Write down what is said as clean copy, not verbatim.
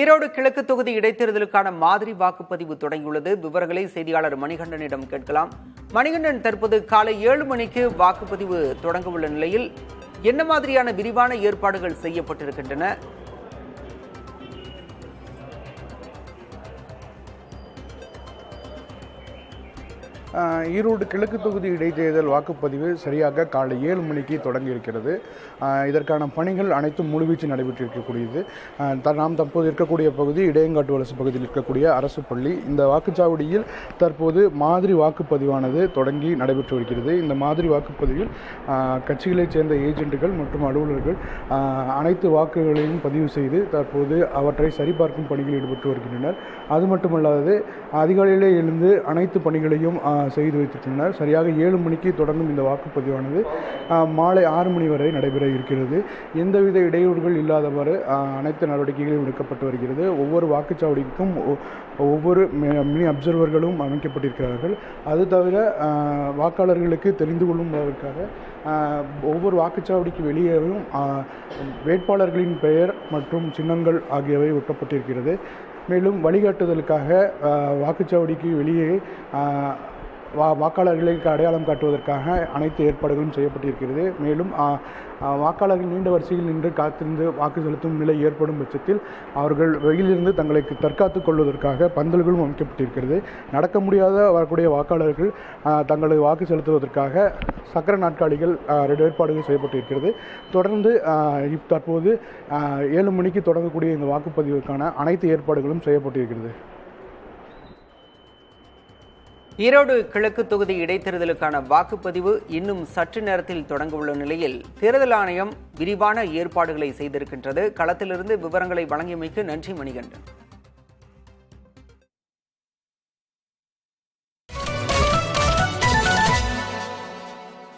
ஈரோடு கிழக்கு தொகுதி இடைத்தேர்தலுக்கான மாதிரி வாக்குப்பதிவு தொடங்கியுள்ளது. விவரங்களை செய்தியாளர் மணிகண்டனிடம் கேட்கலாம். மணிகண்டன், தற்போது காலை 7 மணிக்கு வாக்குப்பதிவு தொடங்க உள்ள நிலையில் என்ன மாதிரியான விரிவான ஏற்பாடுகள் செய்யப்பட்டிருக்கின்றன? ஈரோடு கிழக்கு தொகுதி இடைத்தேர்தல் வாக்குப்பதிவு சரியாக காலை 7 மணிக்கு தொடங்கி இருக்கிறது. இதற்கான பணிகள் அனைத்தும் முழுவீச்சு நடைபெற்றிருக்கக்கூடியது. நாம் தற்போது இருக்கக்கூடிய பகுதி இடையங்காட்டு வலசு பகுதியில் இருக்கக்கூடிய அரசு பள்ளி. இந்த வாக்குச்சாவடியில் தற்போது மாதிரி வாக்குப்பதிவானது தொடங்கி நடைபெற்று வருகிறது. இந்த மாதிரி வாக்குப்பதிவில் கட்சிகளைச் சேர்ந்த ஏஜென்ட்டுகள் மற்றும் அலுவலர்கள் அனைத்து வாக்குகளையும் பதிவு செய்து தற்போது அவற்றை சரிபார்க்கும் பணிகளில் ஈடுபட்டு வருகின்றனர். அது மட்டுமல்லாது அதிகாலையிலே எழுந்து அனைத்து பணிகளையும் செய்து வைத்திருக்கின்றனர். சரியாக 7 மணிக்கு தொடங்கும் இந்த வாக்குப்பதிவானது மாலை 6 மணி வரை நடைபெற இருக்கிறது. எந்தவித இடையூறுகள் இல்லாதவாறு அனைத்து நடவடிக்கைகளும் எடுக்கப்பட்டு வருகிறது. ஒவ்வொரு வாக்குச்சாவடிக்கும் ஒவ்வொரு மினி அப்சர்வர்களும் அமைக்கப்பட்டிருக்கிறார்கள். அது தவிர வாக்காளர்களுக்கு தெரிந்து கொள்ளும்பதற்காக ஒவ்வொரு வாக்குச்சாவடிக்கு வெளியேவும் வேட்பாளர்களின் பெயர் மற்றும் சின்னங்கள் ஆகியவை ஒட்டப்பட்டிருக்கிறது. மேலும் வழிகாட்டுதலுக்காக வாக்குச்சாவடிக்கு வெளியே வாக்காளர்களுக்கு அடையாளம் காட்டுவதற்காக அனைத்து ஏற்பாடுகளும் செய்யப்பட்டிருக்கிறது. மேலும் வாக்காளர்கள் நீண்ட வரிசையில் நின்று காத்திருந்து வாக்கு செலுத்தும் நிலை ஏற்படும் பட்சத்தில் அவர்கள் வெயிலிருந்து தங்களை தற்காத்துக் கொள்வதற்காக பந்தல்களும் அமைக்கப்பட்டிருக்கிறது. நடக்க முடியாத வரக்கூடிய வாக்காளர்கள் தங்களது வாக்கு செலுத்துவதற்காக சக்கர நாற்காலிகள் ஏற்பாடுகள் செய்யப்பட்டிருக்கிறது. தொடர்ந்து தற்போது 7 மணிக்கு தொடங்கக்கூடிய இந்த வாக்குப்பதிவுக்கான அனைத்து ஏற்பாடுகளும் செய்யப்பட்டிருக்கிறது. ஈரோடு கிழக்கு தொகுதி இடைத்தேர்தலுக்கான வாக்குப்பதிவு இன்னும் சற்று நேரத்தில் தொடங்க உள்ள நிலையில் தேர்தல் ஆணையம் விரிவான ஏற்பாடுகளை செய்திருக்கின்றது. களத்திலிருந்து விவரங்களை வழங்கியமைக்கு நன்றி மணிகண்டன்.